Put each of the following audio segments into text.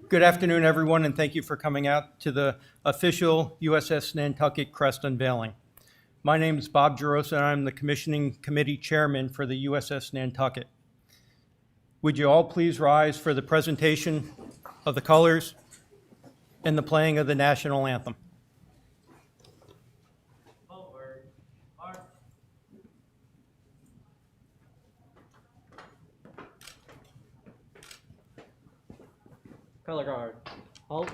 Good afternoon, everyone, and thank you for coming out to the official USS Nantucket Crest Unveiling. My name is Bob Gerosa, and I'm the Commissioning Committee Chairman for the USS Nantucket. Would you all please rise for the presentation of the colors and the playing of the national anthem? Color guard. Halt.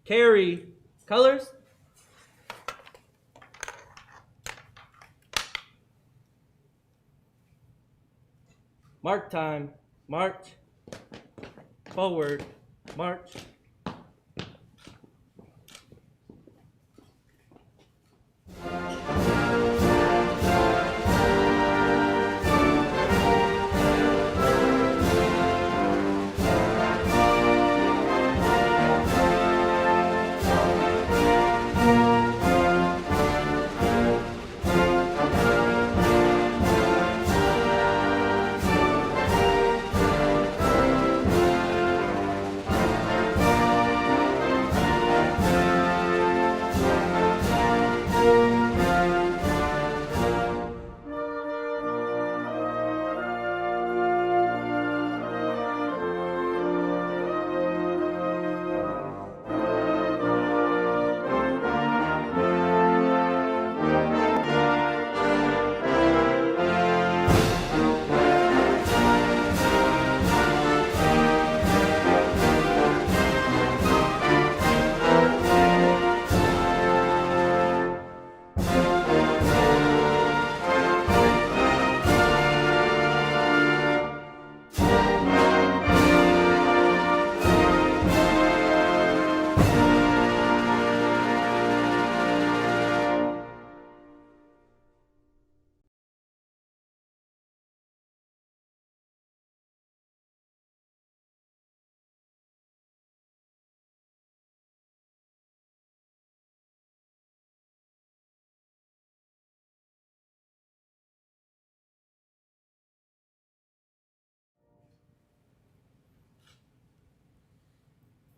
Kari. Colors. Mark time. March. Forward. March.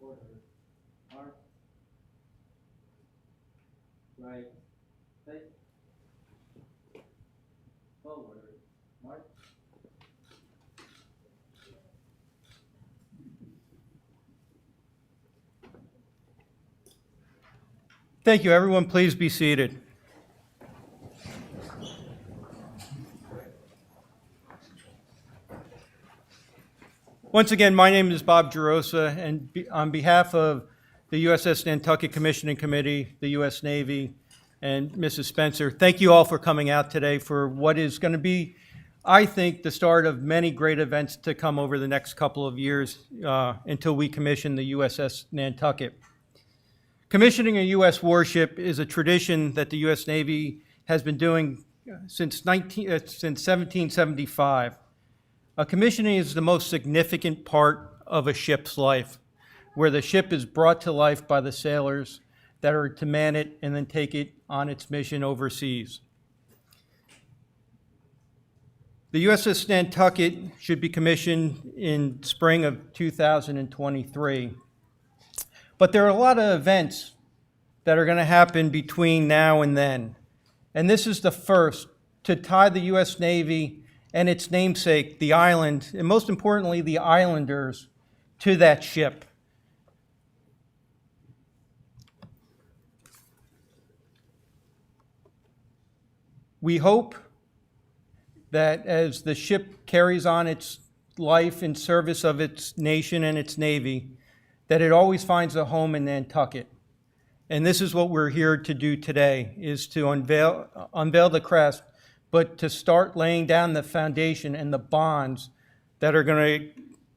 Order. Mark. Right. Take. Forward. March. Thank you, everyone. Please be seated. Once again, my name is Bob Gerosa, and on behalf of the USS Nantucket Commissioning Committee, the U.S. Navy, and Mrs. Spencer, thank you all for coming out today for what is going to be, I think, the start of many great events to come over the next couple of years until we commission the USS Nantucket. Commissioning a U.S. warship is a tradition that the U.S. Navy has been doing since 1775. Commissioning is the most significant part of a ship's life, where the ship is brought to life by the sailors that are to man it and then take it on its mission overseas. The USS Nantucket should be commissioned in spring of 2023. But there are a lot of events that are going to happen between now and then. And this is the first to tie the U.S. Navy and its namesake, the island, and most importantly, the islanders, to that ship. We hope that as the ship carries on its life in service of its nation and its Navy, that it always finds a home in Nantucket. And this is what we're here to do today, is to unveil the crest, but to start laying down the foundation and the bonds that are going to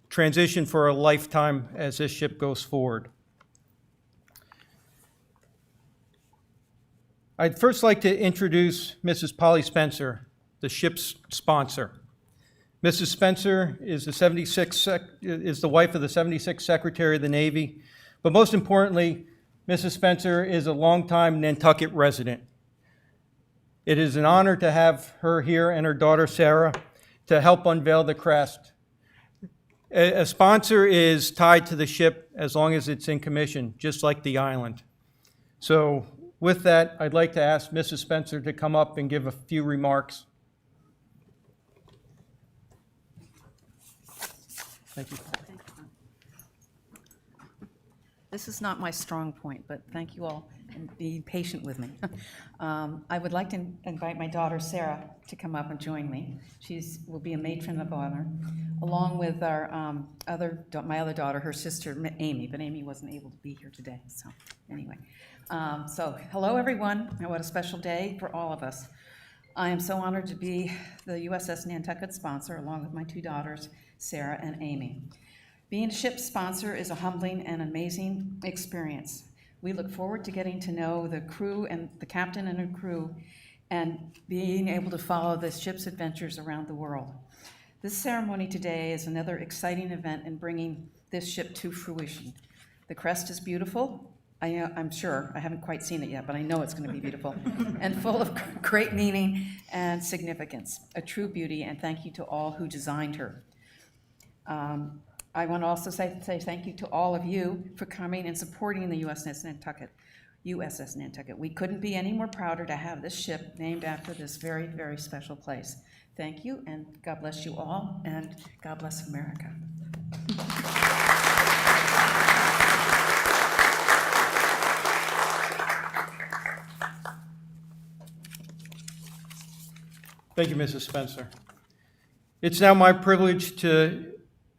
transition for a lifetime as this ship goes forward. I'd first like to introduce Mrs. Polly Spencer, the ship's sponsor. Mrs. Spencer is the wife of the 76th Secretary of the Navy, but most importantly, Mrs. Spencer is a longtime Nantucket resident. It is an honor to have her here and her daughter, Sarah, to help unveil the crest. A sponsor is tied to the ship as long as it's in commission, just like the island. So with that, I'd like to ask Mrs. Spencer to come up and give a few remarks. Thank you. This is not my strong point, but thank you all and be patient with me. I would like to invite my daughter Sarah to come up and join me. Will be a matron of honor, along with our my other daughter, her sister Amy, but Amy wasn't able to be here today. So anyway, so hello everyone, and what a special day for all of us. I am so honored to be the USS Nantucket sponsor, along with my two daughters, Sarah and Amy. Being a ship sponsor is a humbling and amazing experience. We look forward to getting to know the crew and the captain and her crew and being able to follow the ship's adventures around the world. This ceremony today is another exciting event in bringing this ship to fruition. The crest is beautiful. I'm sure, I haven't quite seen it yet, but I know it's going to be beautiful and full of great meaning and significance, a true beauty, and thank you to all who designed her. I want to also say thank you to all of you for coming and supporting the USS Nantucket. We couldn't be any more prouder to have this ship named after this very, very special place. Thank you, and God bless you all, and God bless America. Thank you, Mrs. Spencer. It's now my privilege to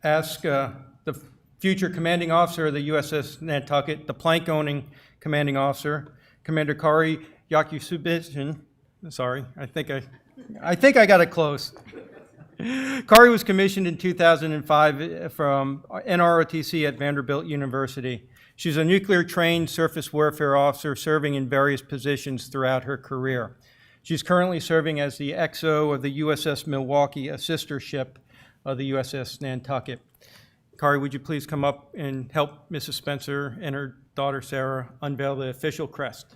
ask the future commanding officer of the USS Nantucket, the plank-owning commanding officer, Commander Kari Yakubisin. Sorry, I think I got it close. Kari was commissioned in 2005 from NROTC at Vanderbilt University. She's a nuclear-trained surface warfare officer serving in various positions throughout her career. She's currently serving as the XO of the USS Milwaukee, a sister ship of the USS Nantucket. Kari, would you please come up and help Mrs. Spencer and her daughter Sarah unveil the official crest?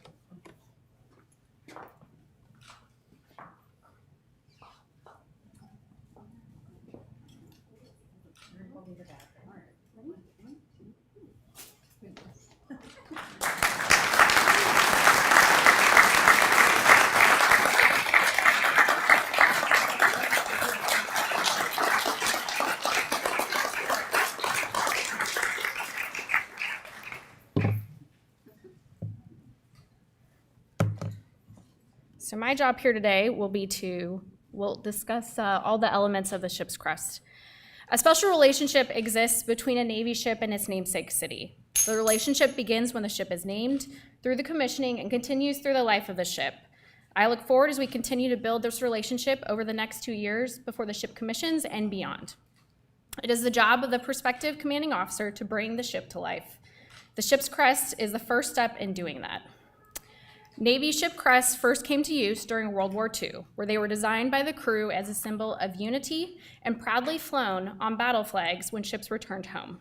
So my job here today will be we'll discuss all the elements of the ship's crest. A special relationship exists between a Navy ship and its namesake city. The relationship begins when the ship is named, through the commissioning, and continues through the life of the ship. I look forward as we continue to build this relationship over the next 2 years before the ship commissions and beyond. It is the job of the Prospective Commanding Officer to bring the ship to life. The ship's crest is the first step in doing that. Navy ship crests first came to use during World War II, where they were designed by the crew as a symbol of unity and proudly flown on battle flags when ships returned home.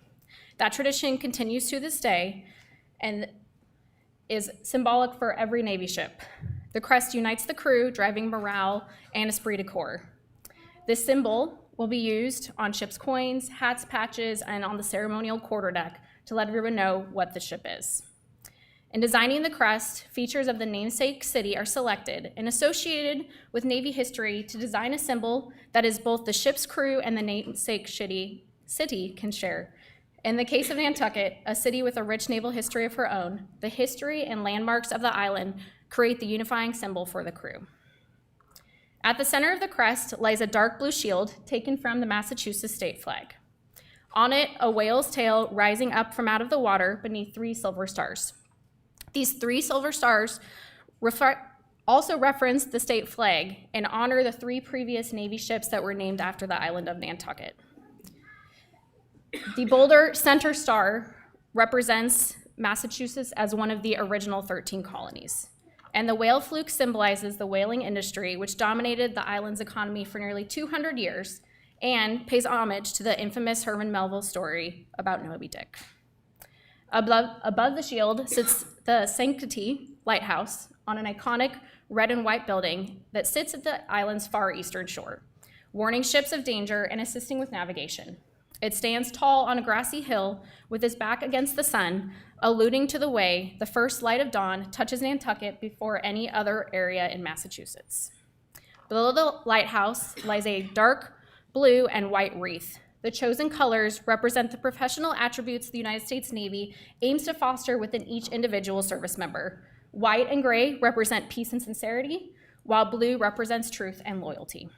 That tradition continues to this day and is symbolic for every Navy ship. The crest unites the crew, driving morale and esprit de corps. This symbol will be used on ship's coins, hats, patches, and on the ceremonial quarterdeck to let everyone know what the ship is. In designing the crest, features of the namesake city are selected and associated with Navy history to design a symbol that is both the ship's crew and the namesake city can share. In the case of Nantucket, a city with a rich naval history of her own, the history and landmarks of the island create the unifying symbol for the crew. At the center of the crest lies a dark blue shield taken from the Massachusetts state flag. On it, a whale's tail rising up from out of the water beneath 3 silver stars. These 3 silver stars also reference the state flag and honor the 3 previous Navy ships that were named after the island of Nantucket. The bolder center star represents Massachusetts as one of the original 13 colonies. And the whale fluke symbolizes the whaling industry, which dominated the island's economy for nearly 200 years and pays homage to the infamous Herman Melville story about Moby Dick. Above the shield sits the Sanctity Lighthouse on an iconic red and white building that sits at the island's far eastern shore, warning ships of danger and assisting with navigation. It stands tall on a grassy hill with its back against the sun, alluding to the way the first light of dawn touches Nantucket before any other area in Massachusetts. Below the lighthouse lies a dark blue and white wreath. The chosen colors represent the professional attributes the United States Navy aims to foster within each individual service member. White and gray represent peace and sincerity, while blue represents truth and loyalty.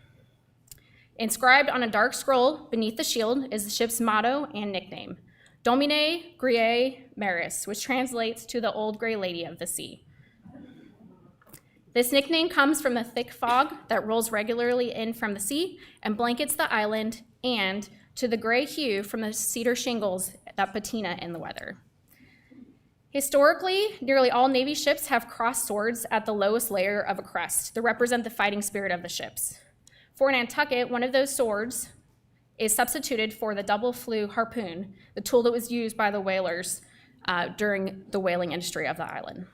Inscribed on a dark scroll beneath the shield is the ship's motto and nickname, Domine Griae Maris, which translates to the Old Gray Lady of the Sea. This nickname comes from the thick fog that rolls regularly in from the sea and blankets the island, and to the gray hue from the cedar shingles that patina in the weather. Historically, nearly all Navy ships have crossed swords at the lowest layer of a crest to represent the fighting spirit of the ships. For Nantucket, one of those swords is substituted for the double flue harpoon, the tool that was used by the whalers during the whaling industry of the island.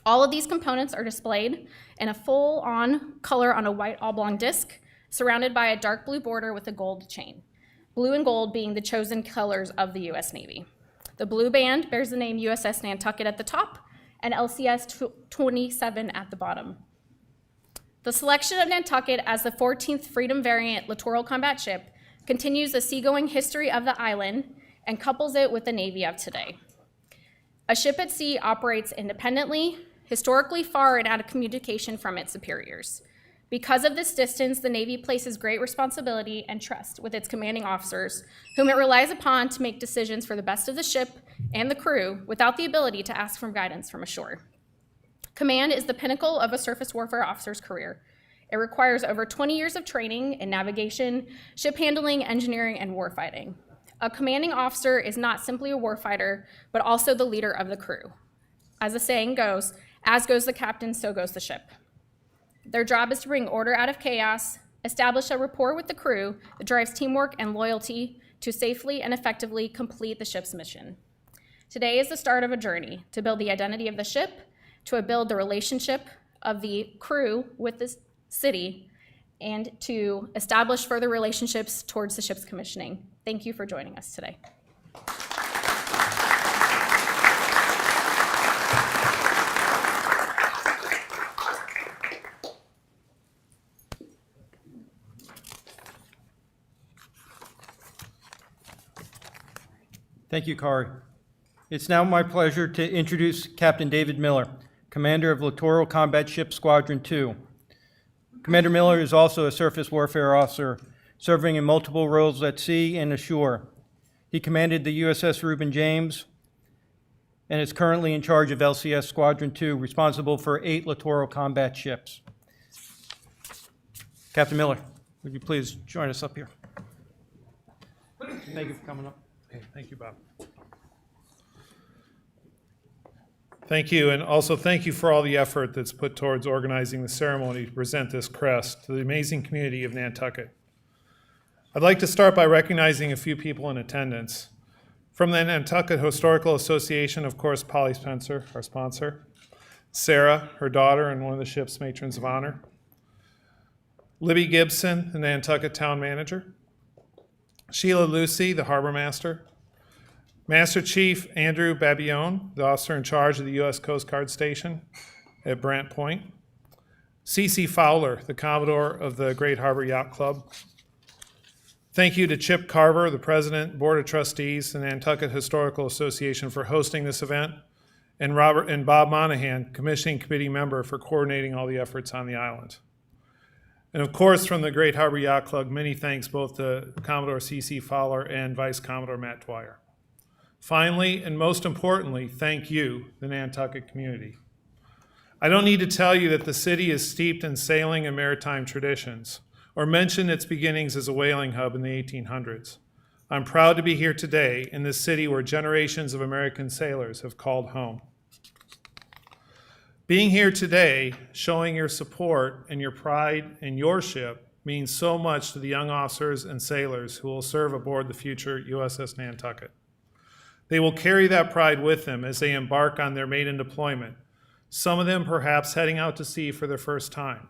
All of these components are displayed in a full-on color on a white oblong disc, surrounded by a dark blue border with a gold chain, blue and gold being the chosen colors of the U.S. Navy. The blue band bears the name USS Nantucket at the top and LCS 27 at the bottom. The selection of Nantucket as the 14th Freedom Variant Littoral combat ship continues the seagoing history of the island and couples it with the Navy of today. A ship at sea operates independently, historically far and out of communication from its superiors. Because of this distance, the Navy places great responsibility and trust with its commanding officers, whom it relies upon to make decisions for the best of the ship and the crew without the ability to ask for guidance from ashore. Command is the pinnacle of a surface warfare officer's career. It requires over 20 years of training in navigation, ship handling, engineering, and warfighting. A commanding officer is not simply a warfighter, but also the leader of the crew. As the saying goes, as goes the captain, so goes the ship. Their job is to bring order out of chaos, establish a rapport with the crew that drives teamwork and loyalty to safely and effectively complete the ship's mission. Today is the start of a journey to build the identity of the ship, to build the relationship of the crew with the city, and to establish further relationships towards the ship's commissioning. Thank you for joining us today. Thank you, Kari. It's now my pleasure to introduce Captain David Miller, Commander of Littoral Combat Ship Squadron 2. Commander Miller is also a surface warfare officer, serving in multiple roles at sea and ashore. He commanded the USS Reuben James and is currently in charge of LCS Squadron 2, responsible for 8 littoral combat ships. Captain Miller, would you please join us up here? Thank you for coming up. Okay, thank you, Bob. Thank you, and also thank you for all the effort that's put towards organizing the ceremony to present this crest to the amazing community of Nantucket. I'd like to start by recognizing a few people in attendance. From the Nantucket Historical Association, of course, Polly Spencer, our sponsor, Sarah, her daughter, and one of the ship's matrons of honor, Libby Gibson, the Nantucket Town Manager, Sheila Lucy, the Harbor Master, Master Chief Andrew Babione, the officer in charge of the U.S. Coast Guard Station at Brant Point, C.C. Fowler, the Commodore of the Great Harbor Yacht Club. Thank you to Chip Carver, the President, Board of Trustees, the Nantucket Historical Association for hosting this event, and Bob Monahan, Commissioning Committee member, for coordinating all the efforts on the island. And of course, from the Great Harbor Yacht Club, many thanks both to Commodore C.C. Fowler and Vice Commodore Matt Dwyer. Finally, and most importantly, thank you, the Nantucket community. I don't need to tell you that the city is steeped in sailing and maritime traditions, or mention its beginnings as a whaling hub in the 1800s. I'm proud to be here today in this city where generations of American sailors have called home. Being here today, showing your support and your pride in your ship, means so much to the young officers and sailors who will serve aboard the future USS Nantucket. They will carry that pride with them as they embark on their maiden deployment, some of them perhaps heading out to sea for their first time.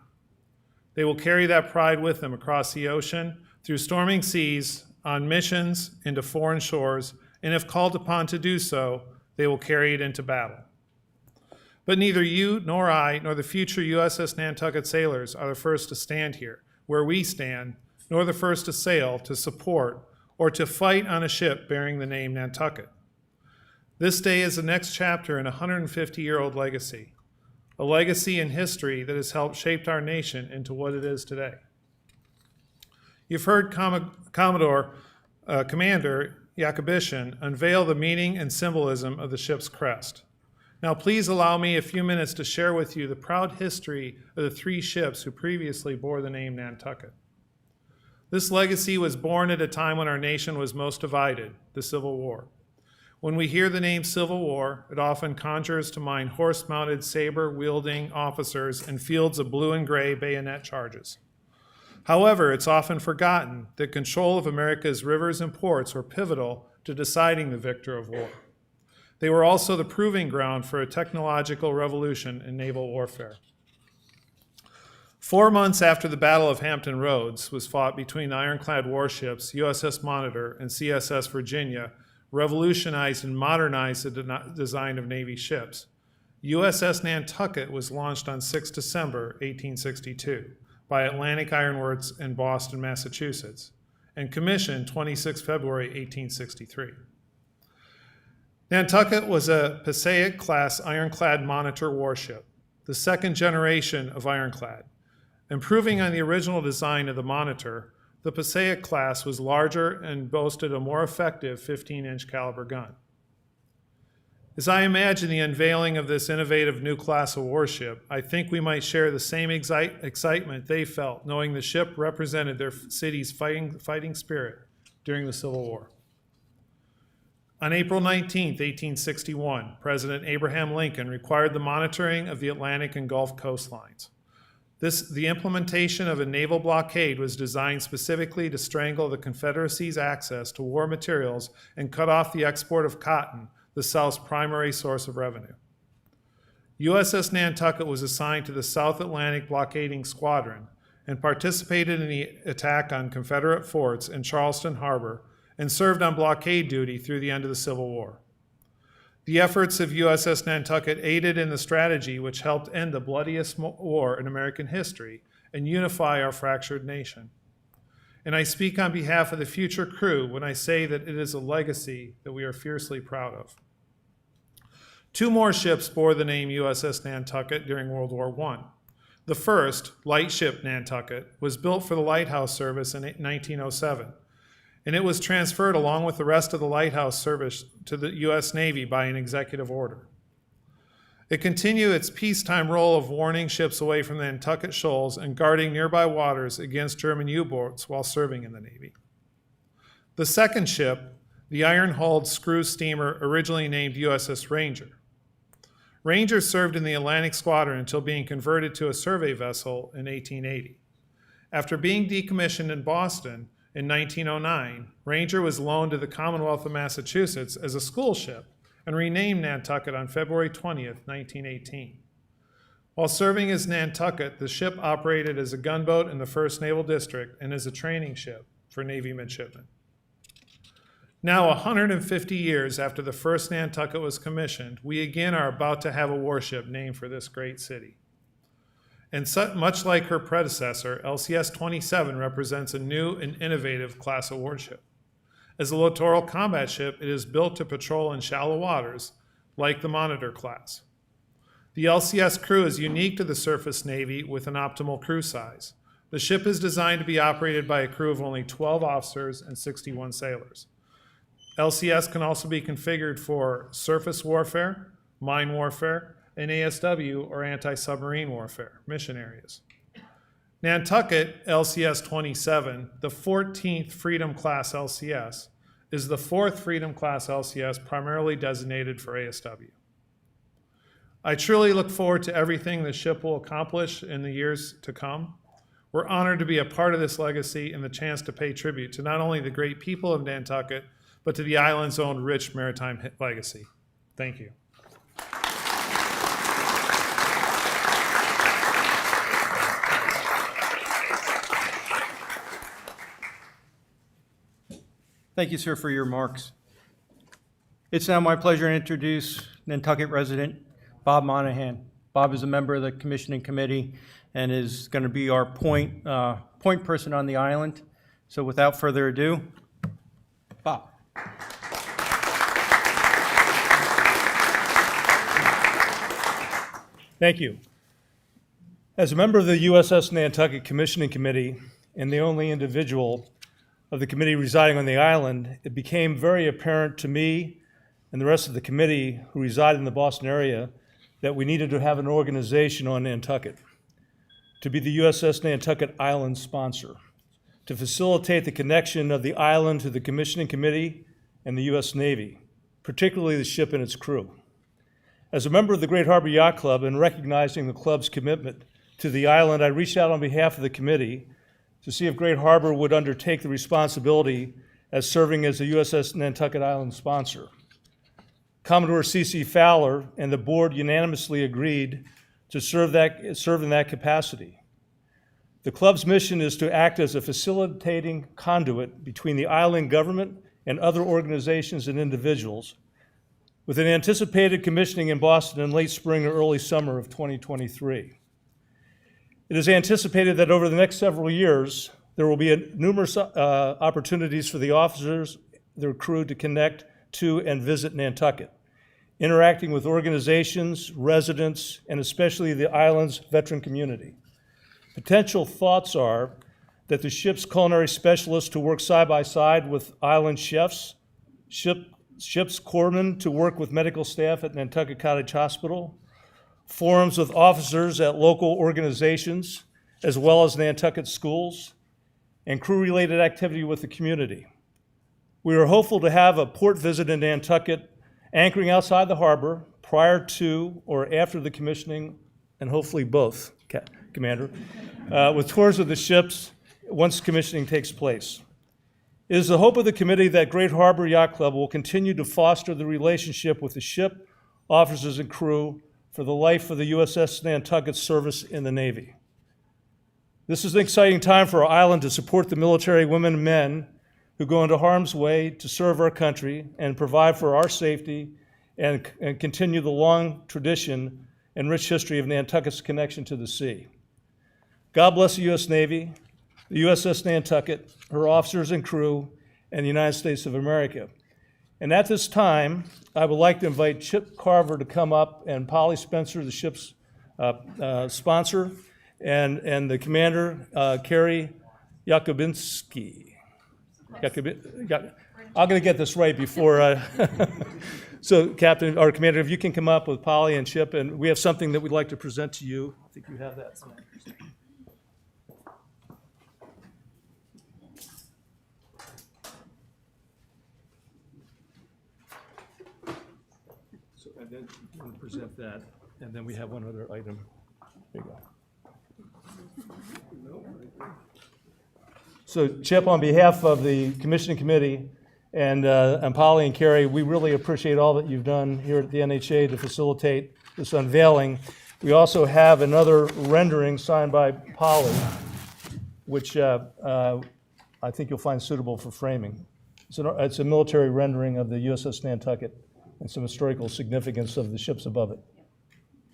They will carry that pride with them across the ocean, through storming seas, on missions, into foreign shores, and if called upon to do so, they will carry it into battle. But neither you, nor I, nor the future USS Nantucket sailors are the first to stand here, where we stand, nor the first to sail, to support, or to fight on a ship bearing the name Nantucket. This day is the next chapter in a 150-year-old legacy, a legacy in history that has helped shape our nation into what it is today. You've heard Commodore Commander Yakubisin unveil the meaning and symbolism of the ship's crest. Now please allow me a few minutes to share with you the proud history of the 3 ships who previously bore the name Nantucket. This legacy was born at a time when our nation was most divided, the Civil War. When we hear the name Civil War, it often conjures to mind horse-mounted, saber-wielding officers and fields of blue and gray bayonet charges. However, it's often forgotten that control of America's rivers and ports were pivotal to deciding the victor of war. They were also the proving ground for a technological revolution in naval warfare. 4 months after the Battle of Hampton Roads was fought between the ironclad warships USS Monitor and CSS Virginia, revolutionized and modernized the design of Navy ships, USS Nantucket was launched on 6 December 1862 by Atlantic Iron Works in Boston, Massachusetts, and commissioned 26 February 1863. Nantucket was a Passaic-class ironclad Monitor warship, the second generation of ironclad. Improving on the original design of the Monitor, the Passaic class was larger and boasted a more effective 15-inch caliber gun. As I imagine the unveiling of this innovative new class of warship, I think we might share the same excitement they felt knowing the ship represented their city's fighting spirit during the Civil War. On April 19, 1861, President Abraham Lincoln required the monitoring of the Atlantic and Gulf coastlines. The implementation of a naval blockade was designed specifically to strangle the Confederacy's access to war materials and cut off the export of cotton, the South's primary source of revenue. USS Nantucket was assigned to the South Atlantic Blockading Squadron and participated in the attack on Confederate forts in Charleston Harbor and served on blockade duty through the end of the Civil War. The efforts of USS Nantucket aided in the strategy which helped end the bloodiest war in American history and unify our fractured nation. And I speak on behalf of the future crew when I say that it is a legacy that we are fiercely proud of. 2 more ships bore the name USS Nantucket during World War I. The first, Lightship Nantucket, was built for the Lighthouse Service in 1907, and it was transferred along with the rest of the Lighthouse Service to the U.S. Navy by an executive order. It continued its peacetime role of warning ships away from the Nantucket shoals and guarding nearby waters against German U-boats while serving in the Navy. The second ship, the iron-hulled screw steamer originally named USS Ranger. Ranger served in the Atlantic Squadron until being converted to a survey vessel in 1880. After being decommissioned in Boston in 1909, Ranger was loaned to the Commonwealth of Massachusetts as a school ship and renamed Nantucket on February 20th, 1918. While serving as Nantucket, the ship operated as a gunboat in the 1st Naval District and as a training ship for Navy midshipmen. Now, 150 years after the first Nantucket was commissioned, we again are about to have a warship named for this great city. And much like her predecessor, LCS-27 represents a new and innovative class of warship. As a littoral combat ship, it is built to patrol in shallow waters, like the Monitor class. The LCS crew is unique to the surface Navy with an optimal crew size. The ship is designed to be operated by a crew of only 12 officers and 61 sailors. LCS can also be configured for surface warfare, mine warfare, and ASW or anti-submarine warfare mission areas. Nantucket LCS-27, the 14th Freedom Class LCS, is the 4th Freedom Class LCS primarily designated for ASW. I truly look forward to everything the ship will accomplish in the years to come. We're honored to be a part of this legacy and the chance to pay tribute to not only the great people of Nantucket, but to the island's own rich maritime legacy. Thank you. Thank you, sir, for your remarks. It's now my pleasure to introduce Nantucket resident Bob Monahan. Bob is a member of the Commissioning Committee and is going to be our point person on the island. So without further ado, Bob. Thank you. As a member of the USS Nantucket Commissioning Committee and the only individual of the committee residing on the island, it became very apparent to me and the rest of the committee who reside in the Boston area that we needed to have an organization on Nantucket, to be the USS Nantucket Island sponsor, to facilitate the connection of the island to the Commissioning Committee and the U.S. Navy, particularly the ship and its crew. As a member of the Great Harbor Yacht Club and recognizing the club's commitment to the island, I reached out on behalf of the committee to see if Great Harbor would undertake the responsibility as serving as the USS Nantucket Island sponsor. Commodore C.C. Fowler and the board unanimously agreed to serve in that capacity. The club's mission is to act as a facilitating conduit between the island government and other organizations and individuals, with an anticipated commissioning in Boston in late spring or early summer of 2023. It is anticipated that over the next several years, there will be numerous opportunities for the officers, their crew, to connect to and visit Nantucket, interacting with organizations, residents, and especially the island's veteran community. Potential thoughts are that the ship's culinary specialists to work side by side with island chefs, ship's corpsmen to work with medical staff at Nantucket Cottage Hospital, forums with officers at local organizations, as well as Nantucket schools, and crew-related activity with the community. We are hopeful to have a port visit in Nantucket anchoring outside the harbor prior to or after the commissioning, and hopefully both, Commander, with tours of the ships once commissioning takes place. It is the hope of the committee that Great Harbor Yacht Club will continue to foster the relationship with the ship, officers, and crew for the life of the USS Nantucket's service in the Navy. This is an exciting time for our island to support the military women and men who go into harm's way to serve our country and provide for our safety and continue the long tradition and rich history of Nantucket's connection to the sea. God bless the U.S. Navy, the USS Nantucket, her officers and crew, and the United States of America. And at this time, I would like to invite Chip Carver to come up, and Polly Spencer, the ship's sponsor, and the commander, Kari Yakubisin. I'm going to get this right before. So, Captain or Commander, if you can come up with Polly and Chip, and we have something that we'd like to present to you. I think you have that. So, and then we'll present that, and then we have one other item. There you go. So, Chip, on behalf of the Commissioning Committee and Polly and Kari, we really appreciate all that you've done here at the NHA to facilitate this unveiling. We also have another rendering signed by Polly, which I think you'll find suitable for framing. It's a military rendering of the USS Nantucket and some historical significance of the ships above it.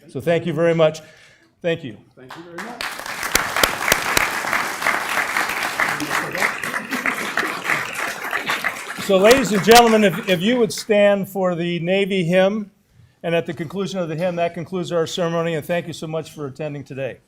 So thank you very much. Thank you. Thank you very much. So ladies and gentlemen, if you would stand for the Navy hymn, and at the conclusion of the hymn, that concludes our ceremony, and thank you so much for attending today.